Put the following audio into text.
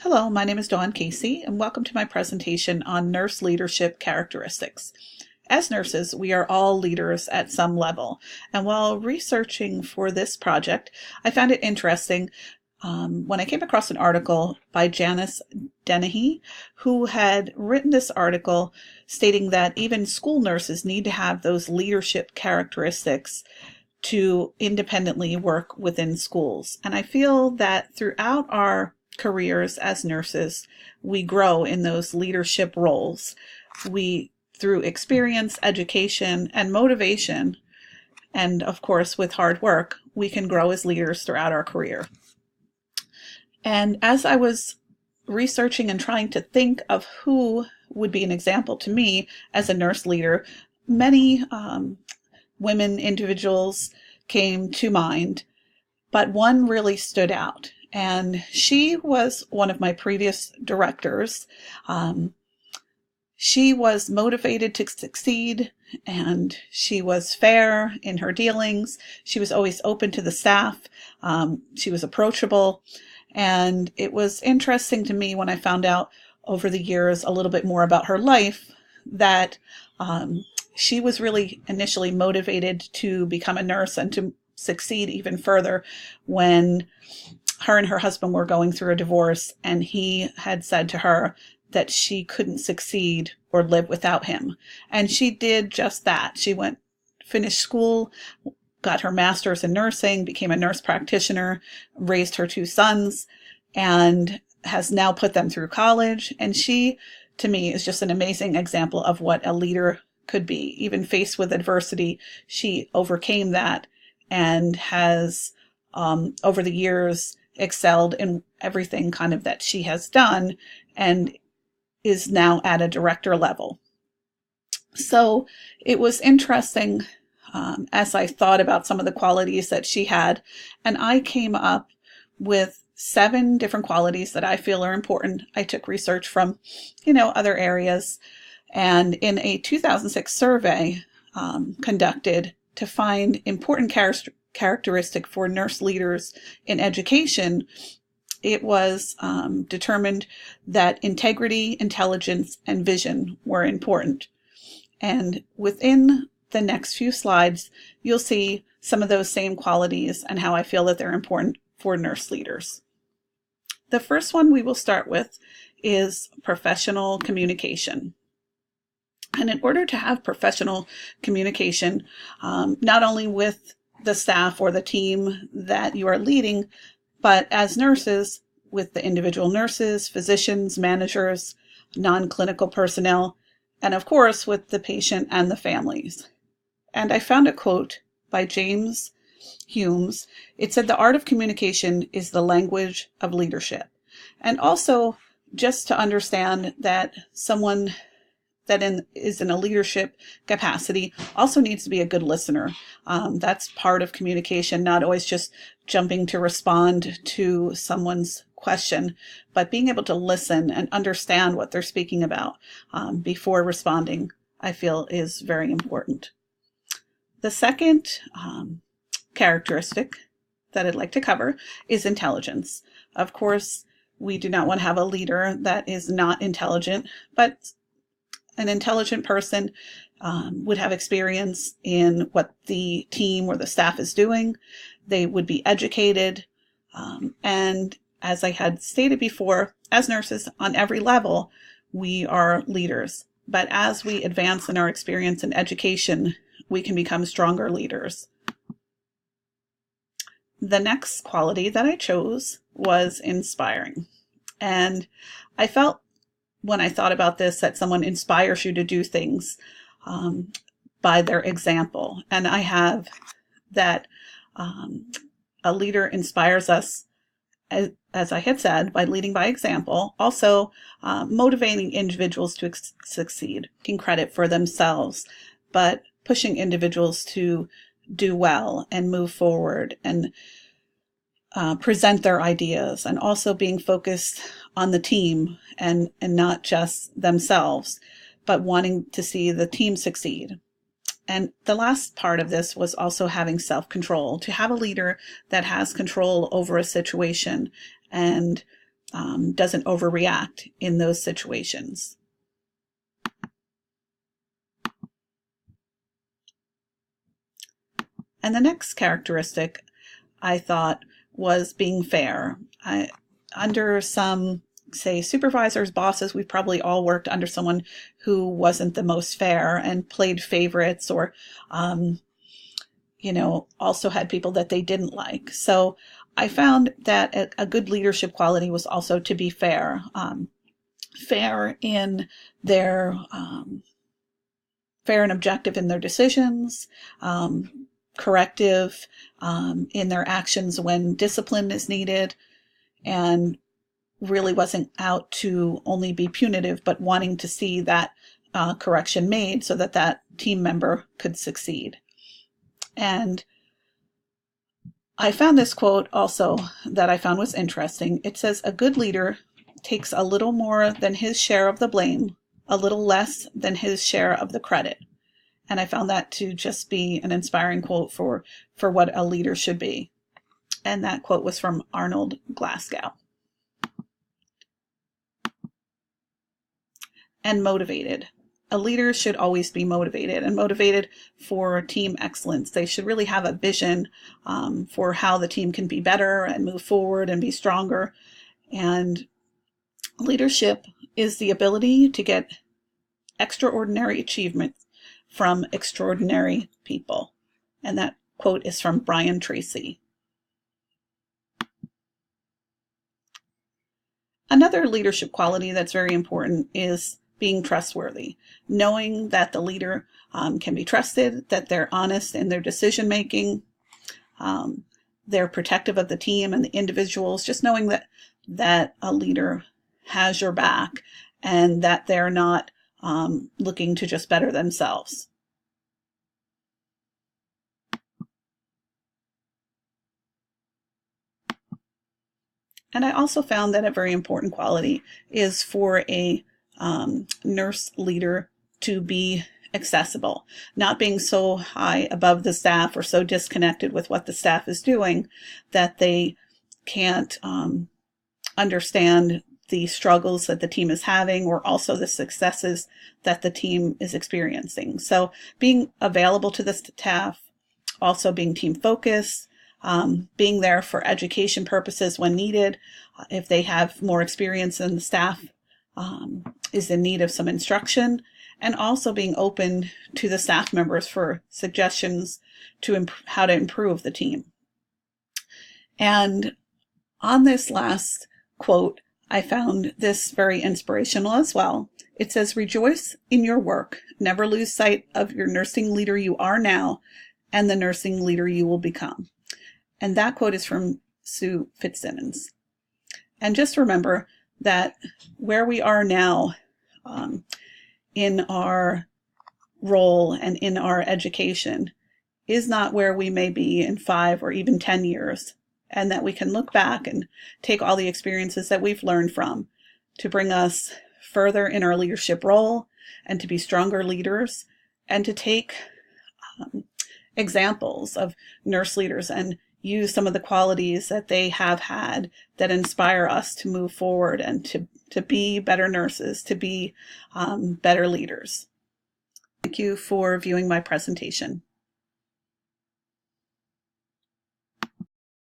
Hello, my name is Dawn Casey, and welcome to my presentation on nurse leadership characteristics. As nurses, we are all leaders at some level, and while researching for this project, I found it interesting when I came across an article by Janice Dennehy, who had written this article stating that even school nurses need to have those leadership characteristics to independently work within schools. And I feel that throughout our careers as nurses, we grow in those leadership roles. Through experience, education, and motivation, and of course with hard work, we can grow as leaders throughout our career. And as I was researching and trying to think of who would be an example to me as a nurse leader, many women individuals came to mind, but one really stood out. And she was one of my previous directors. She was motivated to succeed, and she was fair in her dealings. She was always open to the staff. She was approachable. And it was interesting to me when I found out over the years a little bit more about her life that she was really initially motivated to become a nurse and to succeed even further when her and her husband were going through a divorce, and he had said to her that she couldn't succeed or live without him. And she did just that. She finished school, got her master's in nursing, became a nurse practitioner, raised her two sons, and has now put them through college. And she, to me, is just an amazing example of what a leader could be. Even faced with adversity, she overcame that and has, over the years, excelled in everything kind of that she has done and is now at a director level. So it was interesting as I thought about some of the qualities that she had, and I came up with 7 different qualities that I feel are important. I took research from, other areas, and in a 2006 survey conducted to find important characteristic for nurse leaders in education, it was determined that integrity, intelligence, and vision were important. And within the next few slides, you'll see some of those same qualities and how I feel that they're important for nurse leaders. The first one we will start with is professional communication. And in order to have professional communication, not only with the staff or the team that you are leading, but as nurses, with the individual nurses, physicians, managers, non-clinical personnel, and of course with the patient and the families. And I found a quote by James Humes. It said, "The art of communication is the language of leadership." And also, just to understand that someone that is in a leadership capacity also needs to be a good listener. That's part of communication, not always just jumping to respond to someone's question, but being able to listen and understand what they're speaking about before responding, I feel is very important. The second characteristic that I'd like to cover is intelligence. Of course, we do not want to have a leader that is not intelligent, but an intelligent person would have experience in what the team or the staff is doing. They would be educated. And as I had stated before, as nurses on every level, we are leaders. But as we advance in our experience and education, we can become stronger leaders. The next quality that I chose was inspiring. And I felt when I thought about this, that someone inspires you to do things by their example. And I have that a leader inspires us, as I had said, by leading by example, also motivating individuals to succeed, taking credit for themselves, but pushing individuals to do well and move forward and present their ideas, and also being focused on the team and not just themselves, but wanting to see the team succeed. And the last part of this was also having self-control, to have a leader that has control over a situation and doesn't overreact in those situations. And the next characteristic I thought was being fair. Under some, say, supervisors, bosses, we've probably all worked under someone who wasn't the most fair and played favorites, or, also had people that they didn't like. So I found that a good leadership quality was also to be fair. Fair in their, fair and objective in their decisions, corrective in their actions when discipline is needed, and really wasn't out to only be punitive, but wanting to see that correction made so that that team member could succeed. And I found this quote also that I found was interesting. It says, "A good leader takes a little more than his share of the blame, a little less than his share of the credit." And I found that to just be an inspiring quote for what a leader should be. And that quote was from Arnold Glasgow. And motivated. A leader should always be motivated, and motivated for team excellence. They should really have a vision for how the team can be better and move forward and be stronger. And leadership is the ability to get extraordinary achievements from extraordinary people. And that quote is from Brian Tracy. Another leadership quality that's very important is being trustworthy, knowing that the leader can be trusted, that they're honest in their decision making, they're protective of the team and the individuals, just knowing that a leader has your back and that they're not looking to just better themselves. And I also found that a very important quality is for a nurse leader to be accessible, not being so high above the staff or so disconnected with what the staff is doing that they can't understand the struggles that the team is having, or also the successes that the team is experiencing. So being available to the staff, also being team focused, being there for education purposes when needed, if they have more experience than the staff is in need of some instruction, and also being open to the staff members for suggestions to how to improve the team. And on this last quote, I found this very inspirational as well. It says, "Rejoice in your work. Never lose sight of your nursing leader you are now and the nursing leader you will become." And that quote is from Sue Fitzsimmons. And just remember that where we are now in our role and in our education is not where we may be in 5 or even 10 years. And that we can look back and take all the experiences that we've learned from to bring us further in our leadership role and to be stronger leaders, and to take examples of nurse leaders and use some of the qualities that they have had that inspire us to move forward and to be better nurses, to be better leaders. Thank you for viewing my presentation.